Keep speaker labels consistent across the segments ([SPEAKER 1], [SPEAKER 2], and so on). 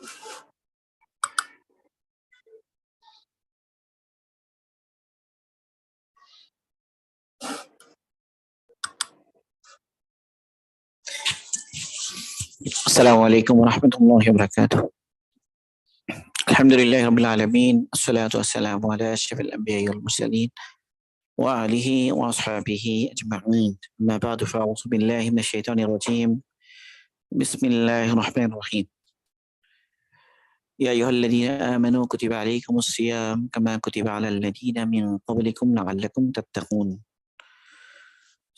[SPEAKER 1] السلام عليكم ورحمة الله وبركاته. الحمد لله رب العالمين، الصلاة والسلام على أشرف الأنبياء والمرسلين وآله وأصحابه أجمعين. أما بعد فأعوذ بالله من الشيطان الرجيم. بسم الله الرحمن الرحيم. يا أيها الذين آمنوا كتب عليكم الصيام كما كتب على الذين من قبلكم لعلكم تتقون.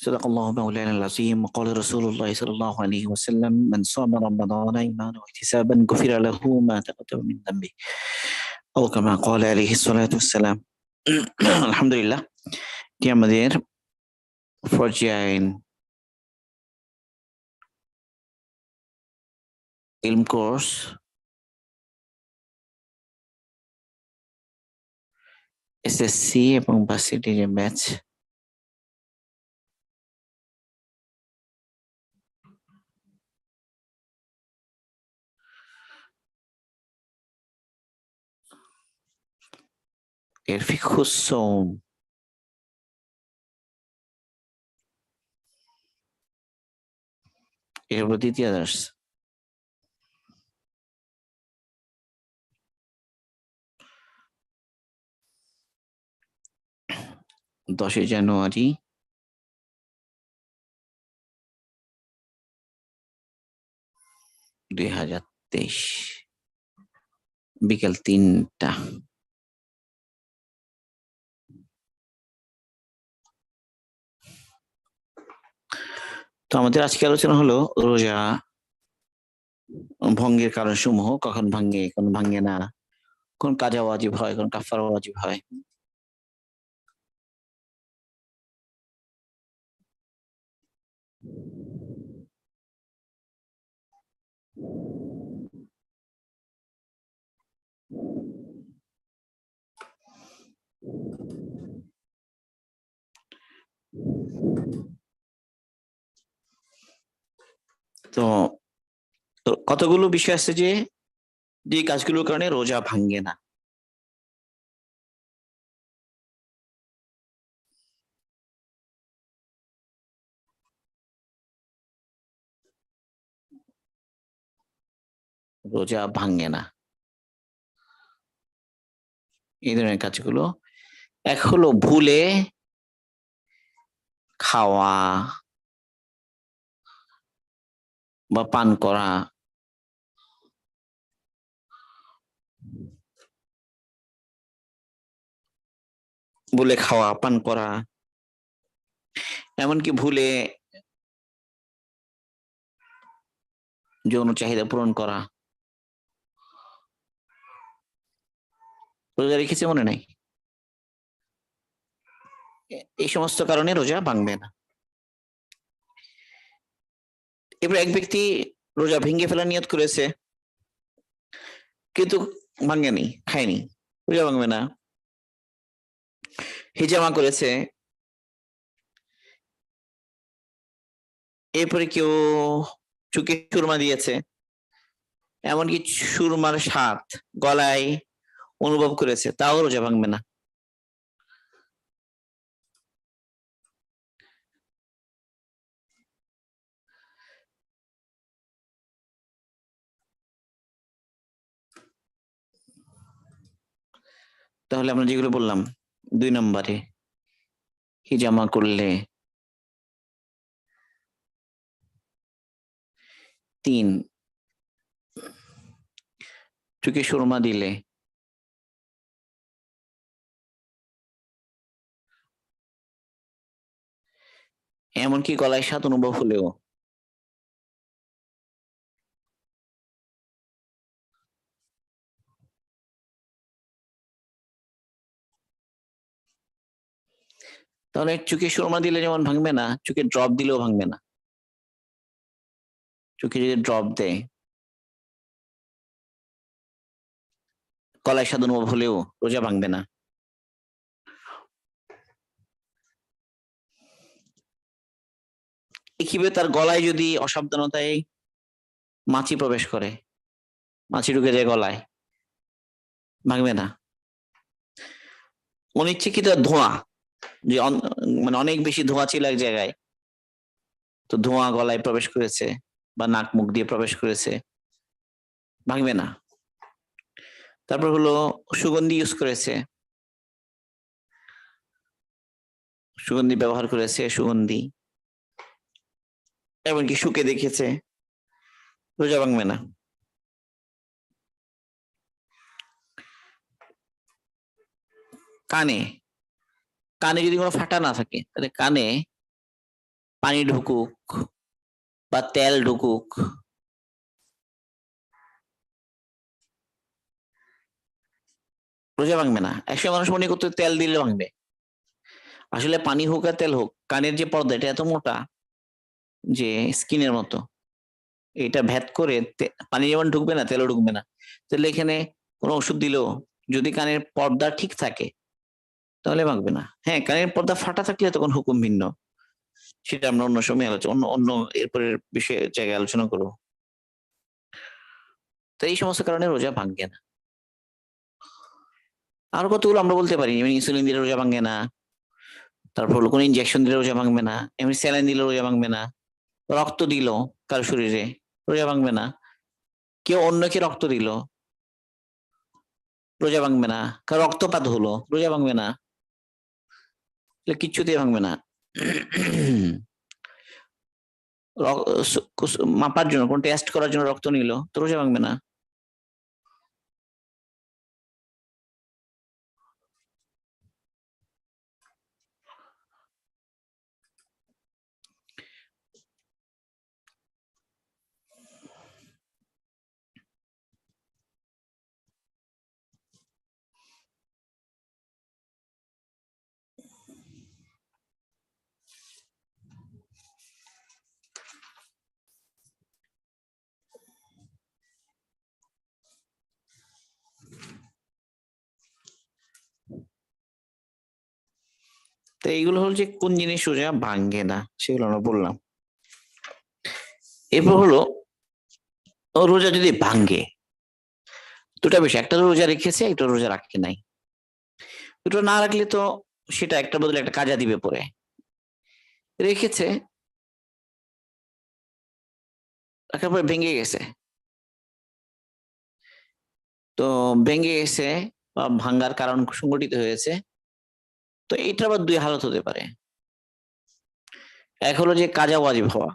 [SPEAKER 1] صدق الله مولانا العظيم. وقال رسول الله صلى الله عليه وسلم: من صام رمضان إيمانا واحتسابا غفر له ما تقدم من ذنبه أو كما قال عليه الصلاة والسلام. আলহামদুলিল্লাহ, এটি আমাদের পর্যায়ন ইলম কোর্স এসএসসি এবং ভার্সিটির ব্যাচ এর ফিকহুস সওম এর উপর দ্বিতীয় দর্শ। দশই জানুয়ারি 2023 বিকেল 3টা। তো আমাদের আজকে আলোচনা হলো রোজা ভঙ্গের কারণ সমূহ, কখন ভাঙ্গে কোন ভাঙ্গে না, কোন কাজা ওয়াজিব হয়, কোন কাফারা ওয়াজিব হয়। তো কতগুলো বিষয় আছে যে যে কাজগুলোর কারণে রোজা ভাঙ্গে না। রোজা ভাঙ্গে না এই ধরনের কাজগুলো, এক হলো ভুলে খাওয়া বা পান করা, ভুলে খাওয়া পান করা, এমনকি ভুলে যৌন চাহিদা পূরণ করা। রোজা রেখেছে মনে নাই, এই সমস্ত কারণে রোজা ভাঙবে না। এবার এক ব্যক্তি রোজা ভেঙে ফেলার নিয়ত করেছে কিন্তু ভাঙেনি, খায়নি, রোজা ভাঙবে না। হিজামা করেছে, এরপরে কেউ চুকে সুরমা দিয়েছে, এমনকি সুরমার স্বাদ গলায় অনুভব করেছে, তাও রোজা ভাঙবে না। তাহলে আমরা যেগুলো বললাম, 2 নম্বরে হিজামা করলে, 3 চোখে সুরমা দিলে, এমনকি গলায় স্বাদ অনুভব হলেও, তাহলে চোখে সুরমা দিলে যেমন ভাঙবে না, চোখে ড্রপ দিলেও ভাঙবে না। চোখে যদি ড্রপ দেয়, গলায় স্বাদ অনুভব হলেও রোজা ভাঙবে না। কিভাবে তার গলায় যদি অসাবধানতায় মাছি প্রবেশ করে, মাছি ঢুকে যায় গলায়, ভাঙবে না। অনিচ্ছাকৃত ধোঁয়া, যে মানে অনেক বেশি ধোঁয়া ছিল এক জায়গায়, তো ধোঁয়া গলায় প্রবেশ করেছে বা নাক মুখ দিয়ে প্রবেশ করেছে, ভাঙবে না। তারপর হলো সুগন্ধি ইউজ করেছে, সুগন্ধি ব্যবহার করেছে, সুগন্ধি এমনকি শুকে দেখেছে, রোজা ভাঙবে না। কানে, কানে যদি কোনো ফাটা না থাকে তাহলে কানে পানি ঢুকুক বা তেল ঢুকুক, রোজা ভাঙবে না। একসময় মানুষ মনে করতো তেল দিলে ভাঙবে, আসলে পানি হোক আর তেল হোক, কানের যে পর্দা এটা এত মোটা যে স্কিনের মতো, এটা ভেদ করে পানি যেমন ঢুকবে না তেলও ঢুকবে না। তাহলে এখানে কোনো ওষুধ দিলেও যদি কানের পর্দা ঠিক থাকে তাহলে ভাঙবে না। হ্যাঁ, কানের পর্দা ফাটা থাকলে তখন হুকুম ভিন্ন, সেটা আমরা অন্য সময় আলোচনা, অন্য অন্য এরপরের বিষয়ে জায়গায় আলোচনা করবো। তো এই সমস্ত কারণে রোজা ভাঙবে না। আরো কতগুলো আমরা বলতে পারি, যেমন ইনসুলিন দিলে রোজা ভাঙে না, তারপর হলো কোনো ইনজেকশন দিলে রোজা ভাঙবে না, এমনি স্যালাইন দিলে রোজা ভাঙবে না, রক্ত দিল কারো শরীরে রোজা ভাঙবে না, কেউ অন্যকে রক্ত দিল রোজা ভাঙবে না, কারো রক্তপাত হলো রোজা ভাঙবে না, কিচ্ছুতেই ভাঙবে না। মাপার জন্য, কোন টেস্ট করার জন্য রক্ত নিল, তো রোজা ভাঙবে না। তো এইগুলো হলো যে কোন জিনিস রোজা ভাঙে না, সেগুলো আমরা বললাম। এরপর হলো রোজা যদি ভাঙ্গে, দুটা বিষয়, একটা রোজা রেখেছে, একটা রোজা রাখে নাই। দুটো না রাখলে তো সেটা একটা বদলে একটা কাজা দিবে পরে। রেখেছে, রাখার পরে ভেঙে গেছে, তো ভেঙে গেছে বা ভাঙ্গার কারণ সংগঠিত হয়েছে, তো এটা আবার দুই হালত হতে পারে। এক হলো যে কাজা ওয়াজিব হওয়া,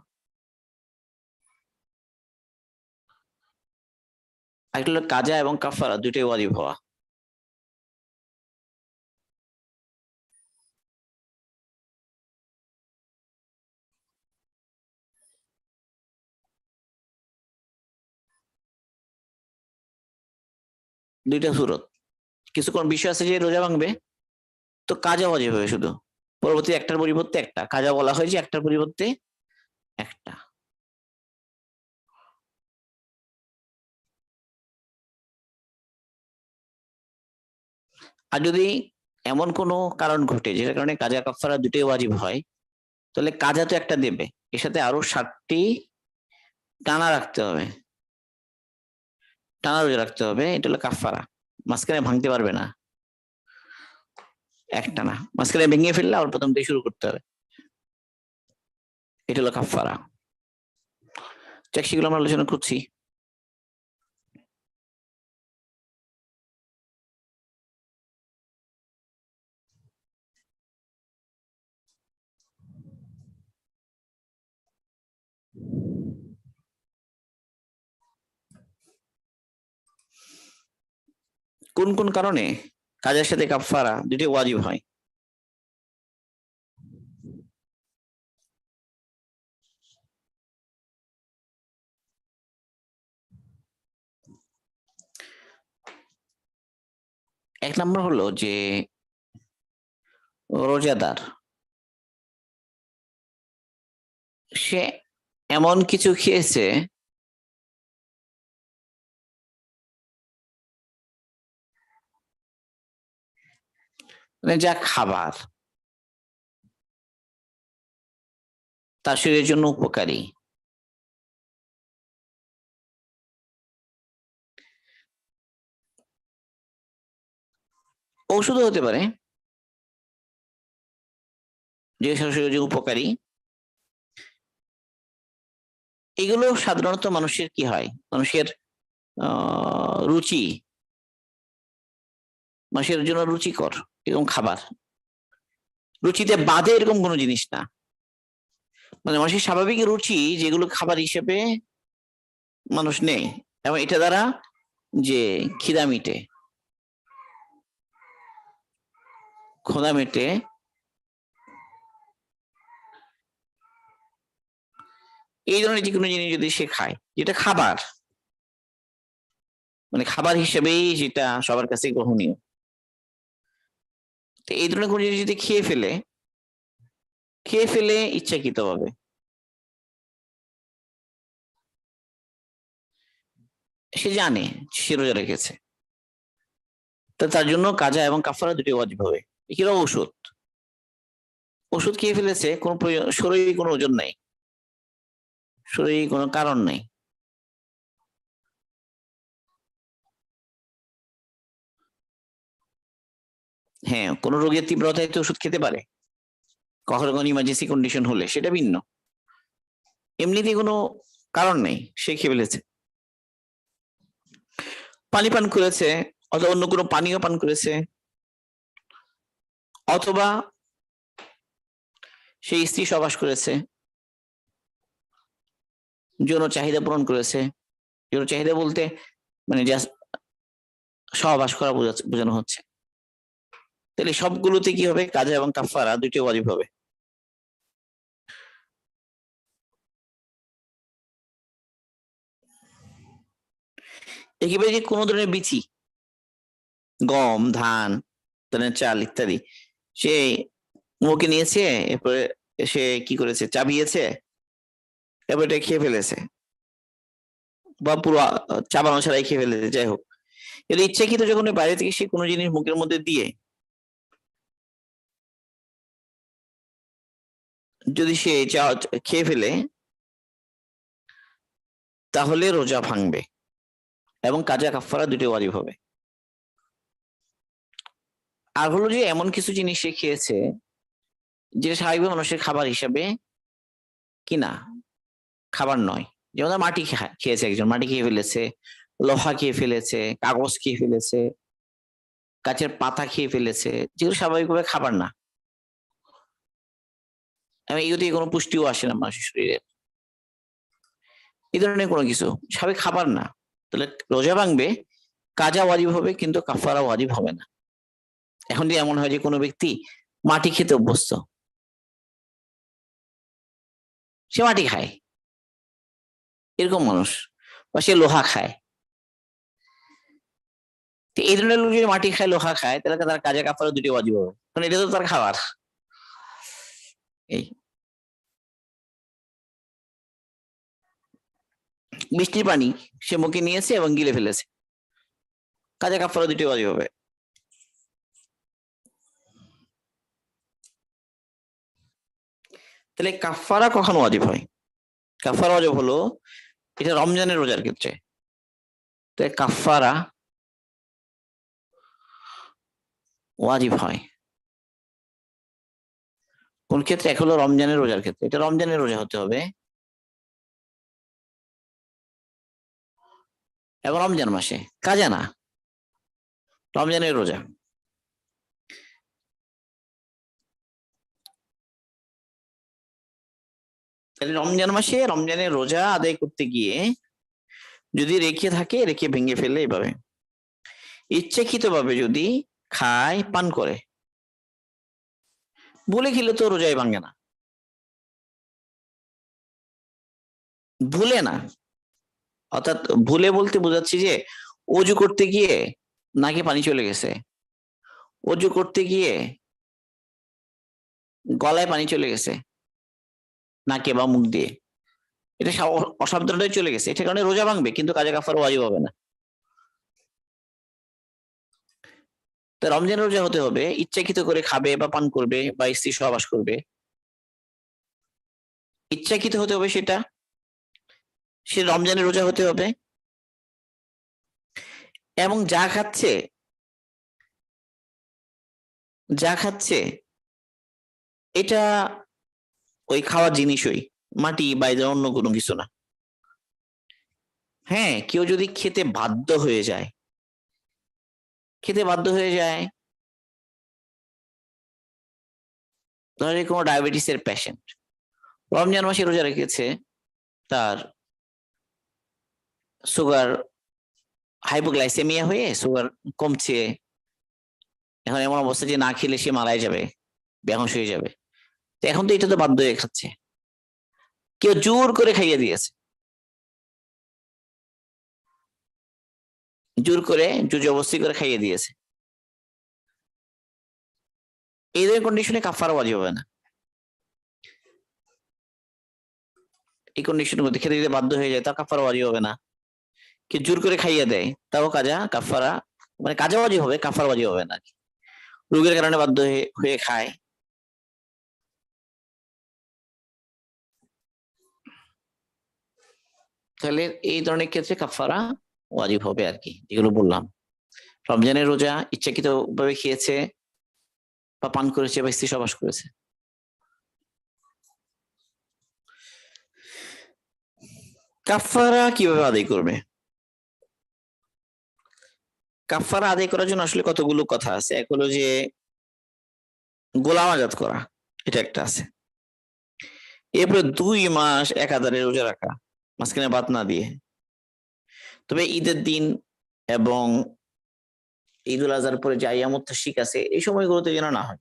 [SPEAKER 1] একটা হলো কাজা এবং কাফারা দুইটাই ওয়াজিব হওয়া। দুইটা সুরত, কিছু কোন বিষয় আছে যে রোজা ভাঙবে, তো কাজা ওয়াজিব হবে শুধু, পরবর্তী একটার পরিবর্তে একটা কাজা বলা হয় যে একটার পরিবর্তে একটা। আর যদি এমন কোনো কারণ ঘটে যেটার কারণে কাজা কাফারা দুটোই ওয়াজিব হয়, তাহলে কাজা তো একটা দেবে, এর সাথে আরো 7টি টানা রাখতে হবে, টানা রোজা রাখতে হবে, এটা হলো কাফারা। মাঝখানে ভাঙতে পারবে না, একটা না, মাঝখানে ভেঙে ফেললে আবার প্রথম থেকে শুরু করতে হবে, এটা হলো কাফারা। যাক, সেগুলো আমরা আলোচনা করছি। কোন কোন কারণে কাজের সাথে কাফারা দুটি ওয়াজিব হয়? এক নম্বর হলো যে রোজাদার সে এমন কিছু খেয়েছে মানে যা খাবার তার শরীরের জন্য উপকারী, ঔষধও হতে পারে, যে শরীরে উপকারী। এগুলো সাধারণত মানুষের কি হয়, মানুষের রুচি, মানুষের জন্য রুচিকর এরকম খাবার, রুচিতে বাধে এরকম কোনো জিনিস না। মানে মানুষের স্বাভাবিক রুচি যেগুলো খাবার হিসেবে মানুষ নেই, এবং এটা দ্বারা যে খিদা মিটে, ক্ষুধা মিটে, এই ধরনের যে কোনো জিনিস যদি সে খায় যেটা খাবার, মানে খাবার হিসেবেই যেটা সবার কাছে গ্রহণীয়, তো এই ধরনের কোনো জিনিস যদি খেয়ে ফেলে ইচ্ছাকৃত ভাবে, সে জানে সে রোজা রেখেছে, তো তার জন্য কাজা এবং কাফারা দুটি ওয়াজিব হবে। এছাড়াও ওষুধ খেয়ে ফেলেছে, কোনো শরীরে কোনো ওজন নাই, শরীরে কোনো কারণ নাই, হ্যাঁ কোন রোগের তীব্রতায় তো ওষুধ খেতে পারে, কখনো কোনো ইমার্জেন্সি কন্ডিশন হলে সেটা ভিন্ন, এমনিতে কোনো কারণ নেই সে খেয়ে ফেলেছে। পানি পান করেছে, অথবা অন্য কোনো পানীয় পান করেছে, অথবা সে স্ত্রী সহবাস করেছে, যৌন চাহিদা পূরণ করেছে। যৌন চাহিদা বলতে মানে জাস্ট সহবাস করা বোঝানো হচ্ছে। তাহলে সবগুলোতে কি হবে, কাজা এবং কাফারা দুইটি ওয়াজিব হবে। একেবারে যে কোনো ধরনের বিচি, গম, ধান, ধানের চাল ইত্যাদি সে মুখে নিয়েছে, এরপরে সে কি করেছে, চাবিয়েছে, এবার এটা খেয়ে ফেলেছে, বা পুরো চাবানো ছাড়াই খেয়ে ফেলেছে, যাই হোক, এর ইচ্ছাকৃত যখন বাইরে থেকে সে কোনো জিনিস মুখের মধ্যে দিয়ে যদি সে খেয়ে ফেলে, তাহলে রোজা ভাঙবে এবং কাজা কাফারা দুটি ওয়াজিব হবে। আর হলো যে এমন কিছু জিনিস সে খেয়েছে যেটা স্বাভাবিক মানুষের খাবার হিসাবে কিনা খাবার নয়, যেমন মাটি খেয়েছে, একজন মাটি খেয়ে ফেলেছে, লোহা খেয়ে ফেলেছে, কাগজ খেয়ে ফেলেছে, গাছের পাতা খেয়ে ফেলেছে, যেগুলো স্বাভাবিকভাবে খাবার না, এবং এগুলো থেকে কোনো পুষ্টিও আসে না মানুষের শরীরে, এই ধরনের কোনো কিছু স্বাভাবিক খাবার না, তাহলে রোজা ভাঙবে, কাজা ওয়াজিব হবে কিন্তু কাফারা ওয়াজিব হবে না। এখন যদি এমন হয় যে কোনো ব্যক্তি মাটি খেতে অভ্যস্ত, সে মাটি খায়, এরকম মানুষ, বা সে লোহা খায়, তো এই ধরনের লোক যদি মাটি খায়, লোহা খায়, তাহলে তার কাজা কাফারা দুটি ওয়াজিব হবে, কারণ এটা তো তার খাবার। এই বৃষ্টির পানি সে মুখে নিয়েছে এবং গিলে ফেলেছে, কাজা কাফারা দুটি ওয়াজিব হবে। তাহলে কাফারা কখন ওয়াজিব হয়, কাফারা ওয়াজিব হলো এটা রমজানের রোজার ক্ষেত্রে, তাই কাফারা ওয়াজিব হয় কোন ক্ষেত্রে, এক হলো রমজানের রোজার ক্ষেত্রে, এটা রমজানের রোজা হতে হবে, এবং রমজান মাসে, কাজা না, রমজানের রোজা। তাহলে রমজান মাসে রমজানের রোজা আদায় করতে গিয়ে যদি রেখে ভেঙে ফেলে, এভাবে ইচ্ছাকৃত ভাবে যদি খায়, পান করে, ভুলে খেলে তো রোজাই ভাঙে না, ভুলে না, অর্থাৎ ভুলে বলতে বোঝাচ্ছি যে অজু করতে গিয়ে নাকে পানি চলে গেছে, অজু করতে গিয়ে গলায় পানি চলে গেছে নাকে বা মুখ দিয়ে, এটা অসাবধানতায় চলে গেছে, এটা কারণে রোজা ভাঙবে কিন্তু কাজা কাফার ওয়াজিব হবে না। তো রমজান রোজা হতে হবে, ইচ্ছাকৃত করে খাবে বা পান করবে বা স্ত্রী সহবাস করবে, ইচ্ছাকৃত হতে হবে সেটা, সে রমজানের রোজা হতে হবে, এবং যা খাচ্ছে যা খাচ্ছে এটা ওই খাওয়ার জিনিসই, মাটি বা অন্য কোনো কিছু না। হ্যাঁ, কেউ যদি খেতে বাধ্য হয়ে যায়, ধরে কোনো ডায়াবেটিসের পেশেন্ট রমজান মাসে রোজা রেখেছে, তার সুগার হাইপোগ্লাইসেমিয়া হয়ে সুগার কমছে, এখন এমন অবস্থা যে না খেলে সে মারাই যাবে, বেহুঁশ হয়ে যাবে। তো এখন তো এটা তো বাধ্য হয়ে খাচ্ছে, কেউ জোর করে খাইয়ে দিয়েছে, জোর করে জোর জবরদস্তি করে খাইয়ে দিয়েছে। এই ধরনের কন্ডিশনে কাফারা ওয়াজিব হবে না। এই কন্ডিশনের মধ্যে খেতে দিতে বাধ্য হয়ে যায়, তার কাফারা ওয়াজিব হবে না। কেউ জোর করে খাইয়ে দেয়, তাও কাফারা মানে কাজা ওয়াজিব হবে, কাফারা ওয়াজিব হবে না। রোগের কারণে বাধ্য হয়ে খায়, তাহলে এই ধরনের ক্ষেত্রে কাফারা ওয়াজিব হবে আর কি, যেগুলো বললাম। রমজানের রোজা ইচ্ছাকৃত ভাবে খেয়েছে বা পান করেছে বা স্ত্রী সবাস করেছে। কাফারা কিভাবে আদায় করবে? কাফারা আদায় করার জন্য আসলে কতগুলো কথা আছে। এক হলো যে গোলাম আজাদ করা, এটা একটা আছে। এরপরে 2 মাস একাধারে রোজা রাখা, মাঝখানে বাদ না দিয়ে। তবে ঈদের দিন এবং ঈদ উল আজহার পরে যে আইয়ামুত তাশরিক আছে, এই সময়গুলোতে যেন না হয়।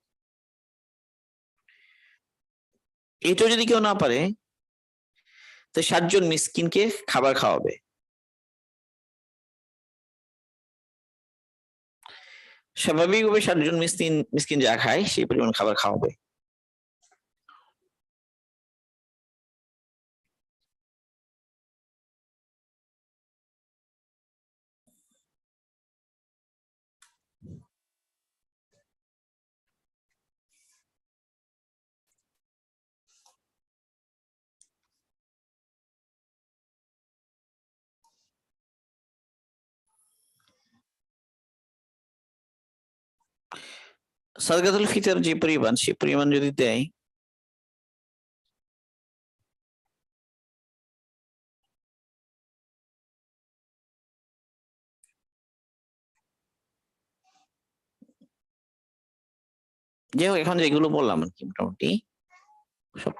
[SPEAKER 1] এটা যদি কেউ না পারে, তো 7 জন মিসকিনকে খাবার খাওয়াবে। স্বাভাবিকভাবে 7 জন মিসকিন যা খায় সেই পরিমাণ খাবার খাওয়াবে। সাদকাতুল ফিতর যে পরিমাণ, সে পরিমাণ যদি দেয়, যাই হোক, এখন যেগুলো বললাম আর কি মোটামুটি,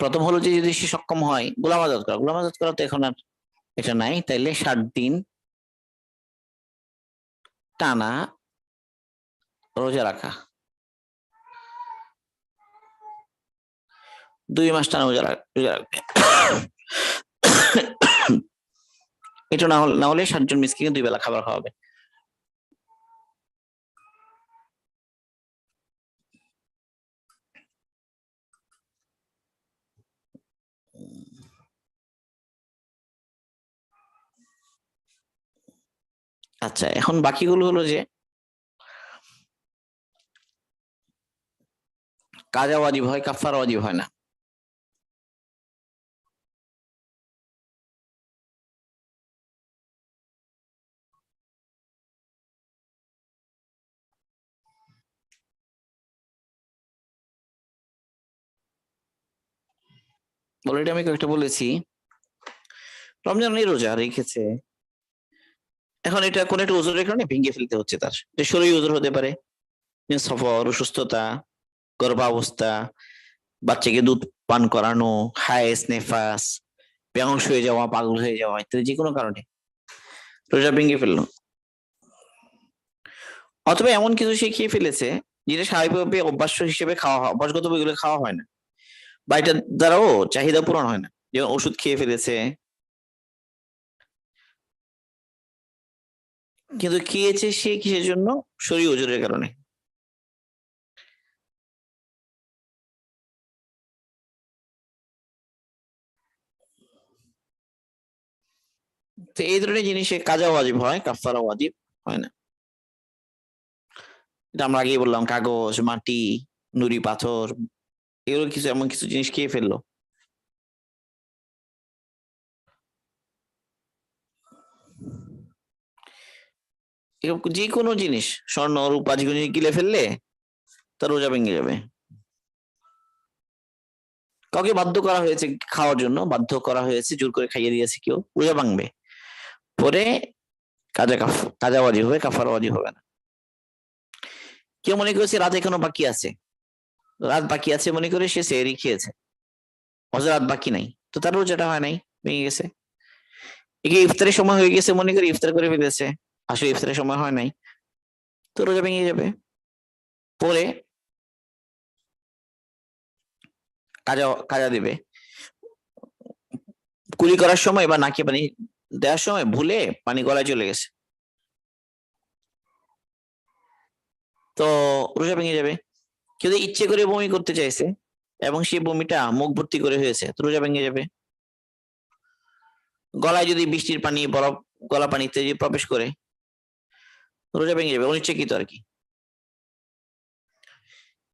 [SPEAKER 1] প্রথম হলো যে যদি সে সক্ষম হয় গোলাম আজাদ করা, গোলাম আজাদ করা তো এখন আর এটা নাই, তাইলে 60 দিন টানা রোজা রাখা, 2 মাস টানা রোজা রাখবে। এটা না হলে 7 জন মিসকিনকে 2 বেলা খাবার খাওয়াবে। আচ্ছা, এখন বাকিগুলো হলো যে কাজা ওয়াজিব হয়, কাফারা ওয়াজিব হয় না। অলরেডি আমি কয়েকটা বলেছি। রমজানের রোজা রেখেছে, এখন এটা কোন একটা ওজোরের কারণে ভেঙে ফেলতে হচ্ছে, তার যে শরীর ওজোর হতে পারে, সফর, অসুস্থতা, গর্ভাবস্থা, বাচ্চাকে দুধ পান করানো, হায়েস, নেফাস, বেহুঁশ হয়ে যাওয়া, পাগল হয়ে যাওয়া ইত্যাদি যে কোনো কারণে রোজা ভেঙে ফেললো। অথবা এমন কিছু সে খেয়ে ফেলেছে যেটা স্বাভাবিকভাবে অভ্যাস হিসেবে খাওয়া হয়, অভ্যাসগত এগুলো খাওয়া হয় না, বা এটার দ্বারাও চাহিদা পূরণ হয় না, যেমন ওষুধ খেয়ে ফেলেছে, কিন্তু খেয়েছে সে কিসের জন্য? শরীর ওজনের কারণে। তো এই ধরনের জিনিসে কাজা ওয়াজিব হয়, কাফারা ওয়াজিব হয় না। এটা আমরা আগেই বললাম, কাগজ, মাটি, নুড়ি পাথর, এগুলো কিছু এমন কিছু জিনিস খেয়ে ফেললো। এরকম যে কোনো জিনিস, স্বর্ণ রূপা যে কোনো জিনিস গিলে ফেললে তার রোজা ভেঙে যাবে। কাউকে বাধ্য করা হয়েছে খাওয়ার জন্য, বাধ্য করা হয়েছে, জোর করে খাইয়ে দিয়েছে কেউ, রোজা ভাঙবে। পরে কাজা ওয়াজিব হবে, কাফারা ওয়াজিব হবে না। কেউ মনে করেছে রাত এখনো বাকি আছে, রাত বাকি আছে মনে করে সে সেহরি খেয়েছে, অথচ রাত বাকি নাই, তো তার রোজাটা হয় নাই, ভেঙে গেছে। একে ইফতারের সময় হয়ে গেছে মনে করে ইফতার করে ফেলেছে, আসলে ইফতারের সময় হয় নাই, তো রোজা ভেঙে যাবে। পরে কাজা কাজা দিবে। কুলি করার সময় বা নাকে পানি দেওয়ার সময় ভুলে পানি গলায় চলে গেছে, তো রোজা ভেঙে যাবে। কেউ ইচ্ছে করে বমি করতে চাইছে এবং সেই বমিটা মুখ ভর্তি করে হয়েছে, তো রোজা ভেঙে যাবে। গলায় যদি বৃষ্টির পানি, বরফ গলা পানিতে যদি প্রবেশ করে, রোজা ভেঙে যাবে, অনিচ্ছাকৃত আর কি।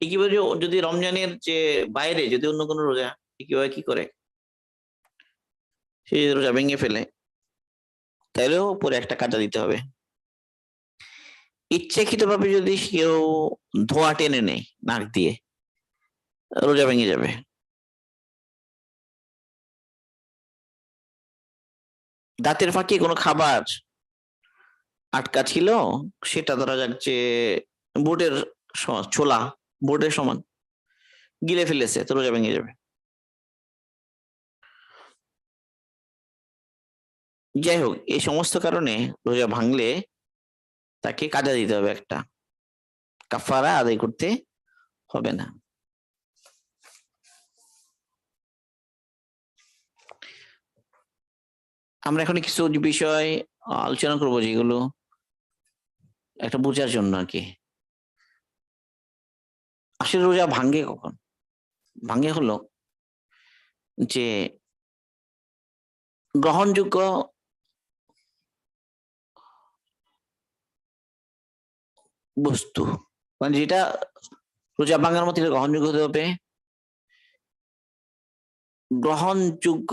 [SPEAKER 1] কিভাবে যদি রমজানের যে বাইরে যদি অন্য কোনো রোজা কিভাবে কি করে, সে রোজা ভেঙে ফেলে, তাইলেও পরে একটা কাজা দিতে হবে। ইচ্ছাকৃত ভাবে যদি কেউ ধোঁয়া টেনে নেয় নাক দিয়ে, রোজা ভেঙে যাবে। দাঁতের ফাঁকে কোনো খাবার আটকা ছিল, সেটা ধরা যাক যে বোর্ডের ছোলা, বোর্ডের সমান গিলে ফেলেছে, তো রোজা ভেঙে যাবে। যাই হোক, এই সমস্ত কারণে রোজা ভাঙলে তাকে কাজা দিতে হবে, একটা কাফারা আদায় করতে হবে না। আমরা এখন কিছু বিষয় আলোচনা করবো যেগুলো একটা বোঝার জন্য আর কি। আসলে রোজা ভাঙ্গে কখন? ভাঙ্গে হলো যে গ্রহণযোগ্য বস্তু, মানে যেটা রোজা ভাঙার মতো গ্রহণযোগ্য হতে হবে, গ্রহণযোগ্য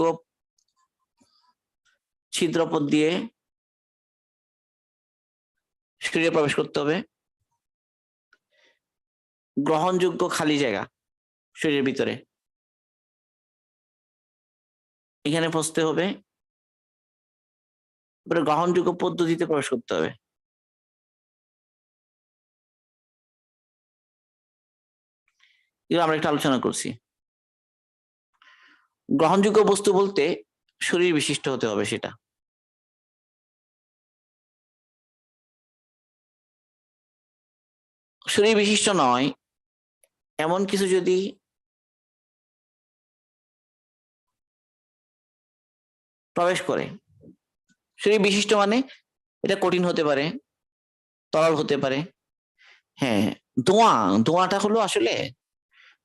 [SPEAKER 1] ছিদ্রপথ দিয়ে শরীরে প্রবেশ করতে হবে, গ্রহণযোগ্য খালি জায়গা শরীরের ভিতরে এখানে পৌঁছতে হবে, গ্রহণযোগ্য পদ্ধতিতে প্রবেশ করতে হবে। এগুলো আমরা একটা আলোচনা করছি। গ্রহণযোগ্য বস্তু বলতে শরীর বিশিষ্ট হতে হবে, সেটা শরীর বিশিষ্ট নয় এমন কিছু যদি প্রবেশ করে। শরীর বিশিষ্ট মানে এটা কঠিন হতে পারে, তরল হতে পারে। হ্যাঁ, ধোঁয়াটা হলো আসলে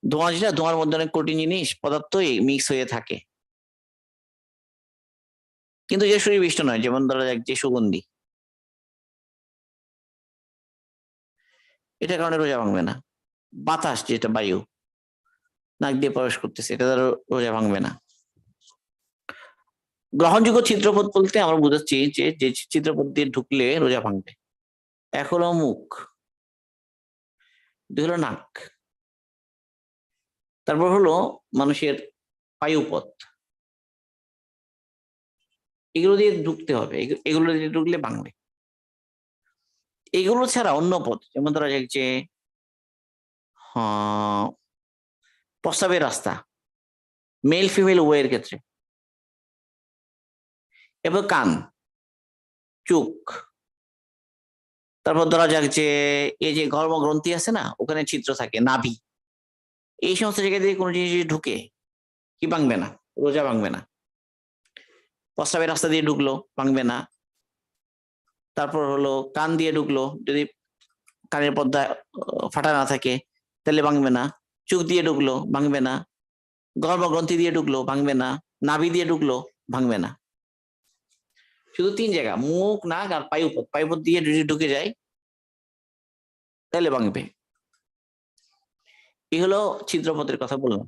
[SPEAKER 1] ধোঁয়া, যেটা ধোঁয়ার মধ্যে অনেক কঠিন জিনিস পদার্থ মিক্স হয়ে থাকে, কিন্তু যে শরীর বিশিষ্ট নয়, যেমন ধরা যাক যে সুগন্ধি, এটার কারণে রোজা ভাঙবে না। বাতাস যেটা বায়ু নাক দিয়ে প্রবেশ করতেছে, এটা দ্বারা রোজা ভাঙবে না। গ্রহণযোগ্য ছিদ্রপথ বলতে আমরা বুঝাচ্ছি যে যে ছিদ্রপথ দিয়ে ঢুকলে রোজা ভাঙবে। এক হলো মুখ, দুই হলো নাক, তারপর হলো মানুষের বায়ুপথ, এগুলো দিয়ে ঢুকতে হবে, এগুলো দিয়ে ঢুকলে ভাঙবে। এগুলো ছাড়া অন্য পথ, যেমন ধরা যাক যে প্রস্রাবের রাস্তা, মেল ফিমেল উভয়ের ক্ষেত্রে, এবার কান, চোখ, তারপর ধরা যাক যে এই যে গর্ভগ্রন্থি আছে না, ওখানে ছিদ্র থাকে, নাভি, এই সমস্ত জায়গা দিয়ে কোনো জিনিস ঢুকে কি ভাঙবে না, রোজা ভাঙবে না। প্রস্রাবের রাস্তা দিয়ে ঢুকলো, ভাঙবে না। তারপর হলো কান দিয়ে ঢুকলো, যদি কানের পর্দা ফাটা না থাকে তাহলে ভাঙবে না। চোখ দিয়ে ঢুকলো, ভাঙবে না। গর্ভগ্রন্থি দিয়ে ঢুকলো, ভাঙবে না। নাভি দিয়ে ঢুকলো, ভাঙবে না। শুধু তিন জায়গা, মুখ, নাক আর পায়ুপথ, পায়ুপথ দিয়ে যদি ঢুকে যায় তাহলে ভাঙবে। এই হলো ছিদ্রপথের কথা বললাম।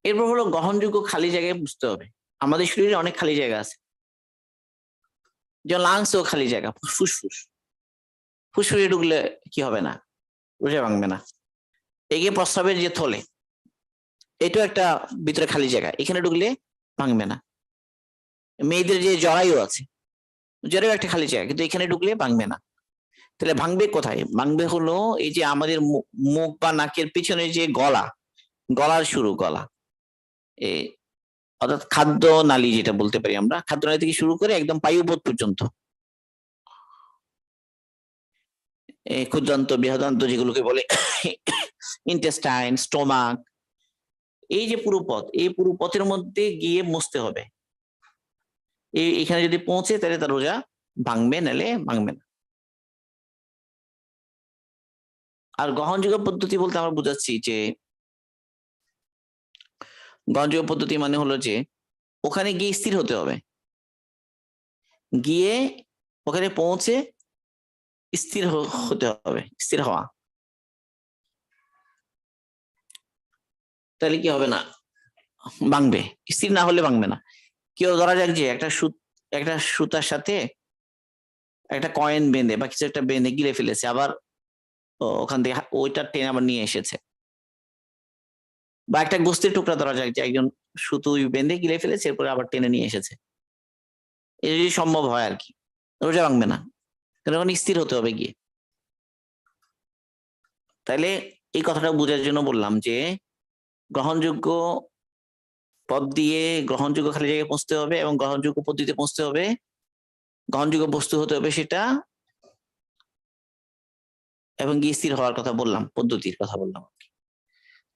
[SPEAKER 1] এরপর হলো গ্রহণযোগ্য খালি জায়গায় বুঝতে হবে। আমাদের শরীরে অনেক খালি জায়গা আছে, যেমন লাংস ও খালি জায়গা, ফুসফুস, ফুসফুসে ঢুকলে কি হবে না, রোজা ভাঙবে না। এগিয়ে প্রস্রাবের যে থলে, এটাও একটা ভিতরে খালি জায়গা, এখানে ঢুকলে ভাঙবে না। মেয়েদের যে জরায়ু আছে, জরায়ু একটা খালি জায়গা, কিন্তু এখানে ঢুকলে ভাঙবে না। তাহলে ভাঙবে কোথায়? ভাঙবে হলো এই যে আমাদের মুখ বা নাকের পিছনে যে গলা, গলার শুরু, গলা, এই অর্থাৎ খাদ্য নালী যেটা বলতে পারি আমরা, খাদ্য নালী থেকে শুরু করে একদম পায়ুপথ পর্যন্ত, ক্ষুদ্রান্ত বৃহদান্ত যেগুলোকে বলে, ইন্টেস্টাইন, স্টোমাক, এই যে পুরো পথ, এই পুরো পথের মধ্যে গিয়ে মুছতে হবে। এখানে যদি পৌঁছে তাহলে তার রোজা ভাঙবে, নাহলে ভাঙবে না। আর গ্রহণযোগ্য পদ্ধতি বলতে আমরা বুঝাচ্ছি যে, গ্রহণযোগ্য পদ্ধতি মানে হলো যে ওখানে গিয়ে স্থির হতে হবে, গিয়ে ওখানে পৌঁছে স্থির হতে হবে, স্থির হওয়া। তাহলে কি হবে না, ভাঙবে। স্থির না হলে ভাঙবে না। কেউ ধরা যাক যে একটা সুতার সাথে একটা কয়েন বেঁধে বা কিছু একটা বেঁধে গিলে ফেলেছে, আবার ওখান থেকে ওইটা টেনে আবার নিয়ে এসেছে। বা একটা গোস্তের টুকরা ধরা যাক যে একজন সুতুই বেঁধে গিলে ফেলেছে, এরপরে আবার টেনে নিয়ে এসেছে। এটা যদি সম্ভব হয় আর কি, রোজা ভাঙবে না, কারণ ওখানে স্থির হতে হবে গিয়ে। তাইলে এই কথাটা বোঝার জন্য বললাম যে গ্রহণযোগ্য পথ দিয়ে গ্রহণযোগ্য খালি জায়গায় পৌঁছতে হবে, এবং গ্রহণযোগ্য পদ্ধতিতে পৌঁছতে হবে, গ্রহণযোগ্য বস্তু হতে হবে সেটা, এবং গিয়ে স্থির হওয়ার কথা বললাম, পদ্ধতির কথা বললাম।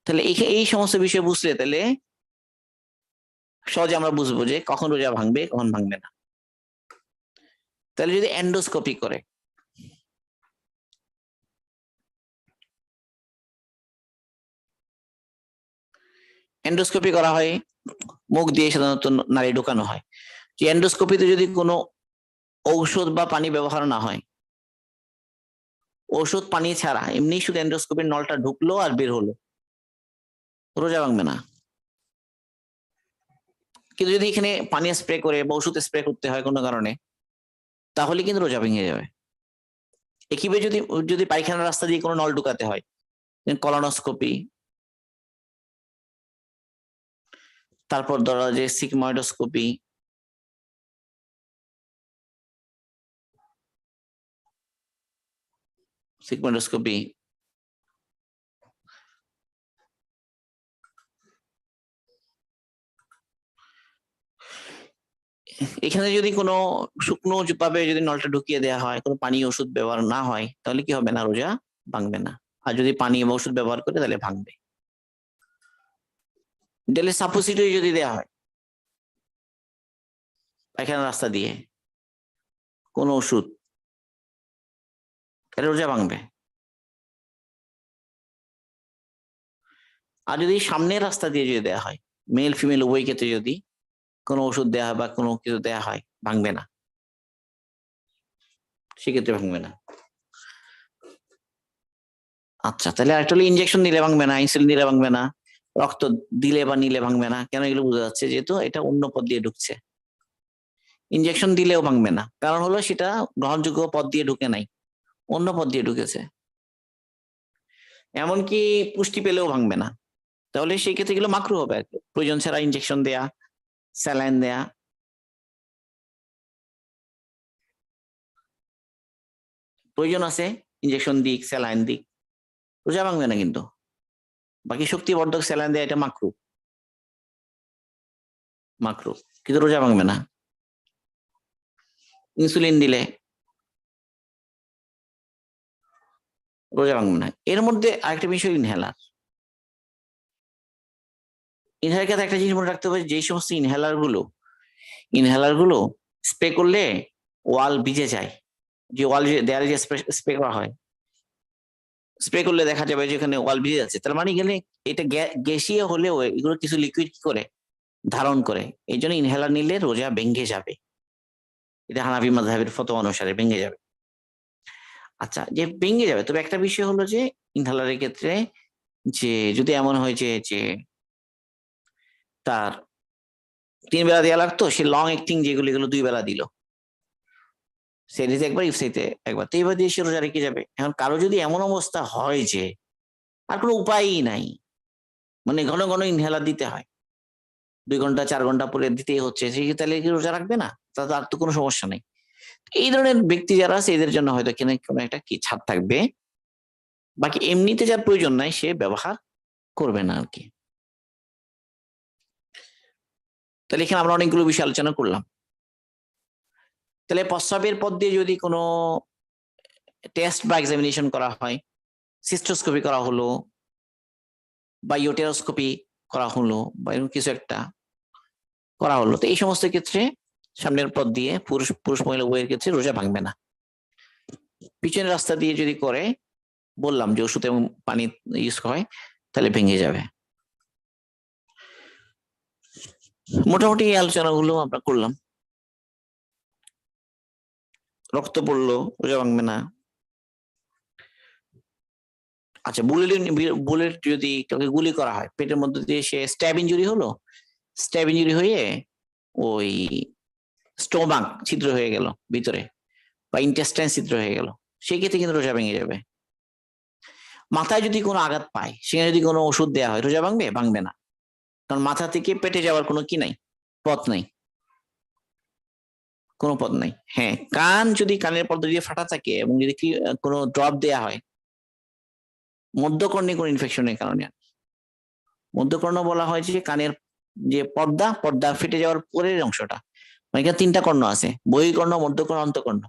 [SPEAKER 1] তাহলে এই সমস্ত বিষয় বুঝলে তাহলে সহজে আমরা বুঝবো যে কখন রোজা ভাঙবে, কখন ভাঙবে না। তাহলে যদি এন্ডোস্কোপি করে, এন্ডোস্কোপি করা হয়, মুখ দিয়ে সাধারণত নাড়ি ঢোকানো হয়। যে এন্ডোস্কোপিতে যদি কোনো ঔষধ বা পানি ব্যবহার না হয়, ওষুধ পানি ছাড়া এমনি শুধু এন্ডোস্কোপির নলটা ঢুকলো আর বের হলো, রোজা ভাঙবে না। কিন্তু যদি এখানে পানি স্প্রে করে বা ওষুধ স্প্রে করতে হয় কোনো কারণে, তাহলে কিন্তু রোজা ভেঙে যাবে। একইভাবে যদি যদি পায়খানার রাস্তা দিয়ে কোনো নল ঢুকাতে হয়, কলোনোস্কোপি, তারপর ধরা যে সিগময়েডোস্কোপি, সিগময়েডোস্কোপি, এখানে যদি কোনো শুকনো ভাবে যদি নলটা ঢুকিয়ে দেওয়া হয়, কোনো পানি ওষুধ ব্যবহার না হয়, তাহলে কি হবে না, রোজা ভাঙবে না। আর যদি পানি বা ওষুধ ব্যবহার করে তাহলে ভাঙবে। তাহলে সাপোসিটরি যদি দেওয়া হয় পায়খানা রাস্তা দিয়ে কোনো ওষুধ, তাহলে রোজা ভাঙবে। আর যদি সামনের রাস্তা দিয়ে যদি দেওয়া হয়, মেল ফিমেল উভয় ক্ষেত্রে যদি কোনো ওষুধ দেওয়া হয় বা কোনো কিছু দেওয়া হয়, ভাঙবে না, সেক্ষেত্রে ভাঙবে না। আচ্ছা, তাহলে আরেকটা হলো ইনজেকশন দিলে ভাঙবে না, ইনসুলিন দিলে ভাঙবে না, রক্ত দিলে বা নিলে ভাঙবে না। কেন? এগুলো বোঝা যাচ্ছে যেহেতু এটা অন্য পথ দিয়ে ঢুকছে। ইনজেকশন দিলেও ভাঙবে না, কারণ হলো সেটা গ্রহণযোগ্য পথ দিয়ে ঢুকে নাই, অন্য পথ দিয়ে ঢুকেছে। এমনকি পুষ্টি পেলেও ভাঙবে না। তাহলে সেই ক্ষেত্রে এগুলো মাকরু হবে আর কি, প্রয়োজন ছাড়া ইনজেকশন দেয়া, স্যালাইন দেয়া। প্রয়োজন আছে ইনজেকশন দিক, স্যালাইন দিক, রোজা ভাঙবে না কিন্তু। বাকি শক্তিবর্ধক স্যালাইন দেয়া এটা মাকরু, মাকরু, কিন্তু রোজা ভাঙবে না। ইনসুলিন দিলে রোজা ভাঙবে না। এর মধ্যে আরেকটা বিষয় ইনহেলার। ইনহেলার ক্ষেত্রে একটা জিনিস মনে রাখতে হবে, যে সমস্ত ইনহেলার গুলো স্প্রে করলে ওয়াল ভিজে যায়, যে ওয়াল দেয়ালে যে স্প্রে করা হয়, স্প্রে করলে দেখা যাবে যে এখানে ওয়াল ভিজে যাচ্ছে, তার মানে গেলে এটা গ্যাসীয় হলেও এগুলো কিছু লিকুইড কি করে ধারণ করে। এই জন্য ইনহেলার নিলে রোজা ভেঙে যাবে, এটা হানাফি মাযহাবের ফতোয়া অনুসারে ভেঙে যাবে। আচ্ছা, যে ভেঙে যাবে, তবে একটা বিষয় হলো যে ইনহেলারের ক্ষেত্রে যে যদি এমন হয় যে যে তার 3 বেলা দেওয়া লাগতো, সে লং অ্যাক্টিং যেগুলো, এগুলো 2 বেলা দিল, সেহরিতে একবার, ইফতারিতে একবার, তো এইভাবে দিয়ে সে রোজা রেখে যাবে। এখন কারো যদি এমন অবস্থা হয় যে আর কোনো উপায়ই নাই, মানে ঘন ঘন ইনহেলার দিতে হয়, 2 ঘন্টা 4 ঘন্টা পরে দিতেই হচ্ছে, সেই তাহলে কি রোজা রাখবে না? তাতে আর তো কোনো সমস্যা নেই। এই ধরনের ব্যক্তি যারা আছে এদের জন্য হয়তো কোনো একটা কি ছাড় থাকবে, বাকি এমনিতে যার প্রয়োজন নাই সে ব্যবহার করবে না আর কি। তাহলে এখানে আমরা অনেকগুলো বিষয় আলোচনা করলাম। তাহলে প্রস্রাবের পথ দিয়ে যদি কোনো টেস্ট বা এক্সামিনেশন করা হয়, সিস্টোস্কোপি করা হলো বা ইউটেরোস্কোপি করা হলো বা এরকম কিছু একটা করা হলো, তো এই সমস্ত ক্ষেত্রে সামনের পথ দিয়ে পুরুষ পুরুষ মহিলা উভয়ের ক্ষেত্রে রোজা ভাঙবে না। পিছনের রাস্তা দিয়ে যদি করে, বললাম যে ওষুধ এবং পানি ইউজ হয়, তাহলে ভেঙে যাবে। মোটামুটি এই আলোচনাগুলো আমরা করলাম। রক্ত পড়লো, রোজা ভাঙবে না। আচ্ছা, বুলেট যদি কাউকে গুলি করা হয় পেটের মধ্যে দিয়ে, সে স্ট্যাব ইঞ্জুরি হলো, স্ট্যাব ইঞ্জুরি হয়ে ওই স্টোমাক ছিদ্র হয়ে গেল ভিতরে, বা ইন্টেস্টাইন ছিদ্র হয়ে গেল, সেই ক্ষেত্রে কিন্তু রোজা ভেঙে যাবে। মাথায় যদি কোনো আঘাত পায়, সেখানে যদি কোনো ওষুধ দেওয়া হয়, রোজা ভাঙবে? ভাঙবে না, কারণ মাথা থেকে পেটে যাওয়ার কোনো কি নাই, পথ নাই, কোনো পথ নাই। হ্যাঁ, কান যদি কানের পর্দা দিয়ে ফাটা থাকে এবং যদি কোনো ড্রপ দেওয়া হয় মধ্যকর্ণে কোনো ইনফেকশনের কারণে, মধ্যকর্ণ বলা হয় যে কানের যে পর্দা, পর্দা ফেটে যাওয়ার পরের অংশটা, মানে এখানে 3টা কর্ণ আছে, বহির্কর্ণ, মধ্যকর্ণ, অন্তঃকর্ণ।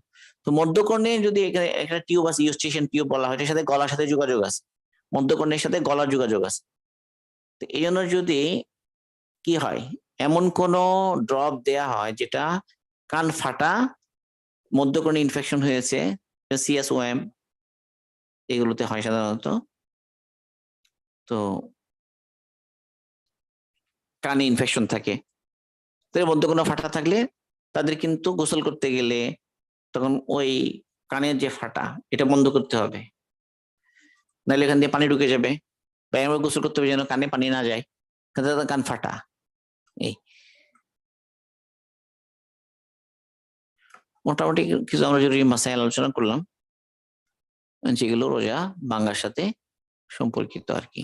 [SPEAKER 1] তো মধ্যকর্ণে যদি এখানে একটা টিউব আছে, ইউস্টেশন টিউব বলা হয়, এটার সাথে গলার সাথে যোগাযোগ আছে, মধ্যকর্ণের সাথে গলার যোগাযোগ আছে। তো এই জন্য যদি কি হয়, এমন কোন ড্রপ দেয়া হয় যেটা কান ফাটা, মধ্যকর্ণে ইনফেকশন হয়েছে, সিএসওএম এগুলোতে হয় সাধারণত, তো কানে ইনফেকশন থাকে, তো মধ্যকর্ণ ফাটা থাকলে তাদের কিন্তু গোসল করতে গেলে তখন ওই কানের যে ফাটা, এটা বন্ধ করতে হবে, নাহলে এখান দিয়ে পানি ঢুকে যাবে, বা এমন গোসল করতে হবে যেন কানে পানি না যায়, কান ফাটা। এই মোটামুটি কিছু আমরা জরুরি মাসাইল আলোচনা করলাম, যেগুলো রোজা ভাঙার সাথে সম্পর্কিত আর কি।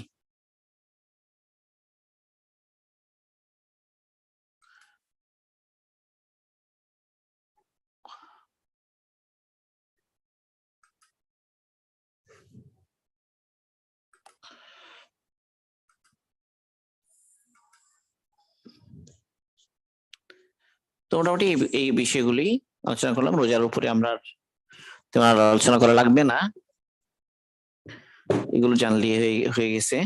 [SPEAKER 1] তো মোটামুটি এই বিষয়গুলি আলোচনা করলাম। রোজার উপরে আমরা তোমার আলোচনা করা লাগবে না, এগুলো জানলে হয়ে গেছে।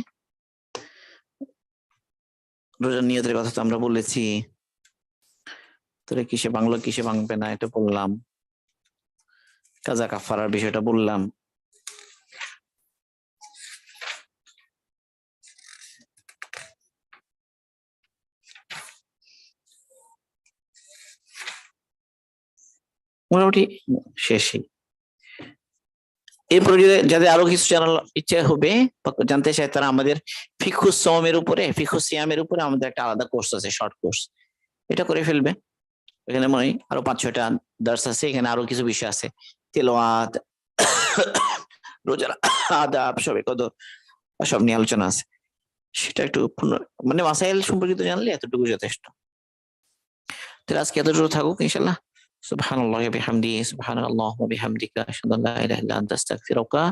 [SPEAKER 1] রোজার নিয়তের কথা তো আমরা বলেছি, তোরা কিসে ভাঙলো কিসে ভাঙবে না এটা বললাম, কাজা কাফারার বিষয়টা বললাম। মোটামুটি শেষই। এরপরে যদি যাদের আরো কিছু জানার ইচ্ছা হবে জানতে চায়, তারা আমাদের ফিকহুস সওমের উপরে, ফিকহুস সিয়ামের উপরে আমাদের একটা আলাদা কোর্স আছে, শর্ট কোর্স, এটা করে ফেলবে। এখানে মনে হয় আরো 5-6টা দার্স আছে, এখানে আরো কিছু বিষয় আছে, তেলাওয়াত, রোজার আদাব, সবে কদর, সব নিয়ে আলোচনা আছে। সেটা একটু মানে মাসাইল সম্পর্কিত জানলে এতটুকু যথেষ্ট। তাহলে আজকে এতটুকু থাকুক ইনশাআল্লাহ। সুবহানাল্লাহি ওয়া বিহামদিহি, সুবহানাল্লাহি ওয়া বিহামদিকা, আশহাদু আল্লা ইলাহা ইল্লা আনতা, আস্তাগফিরুকা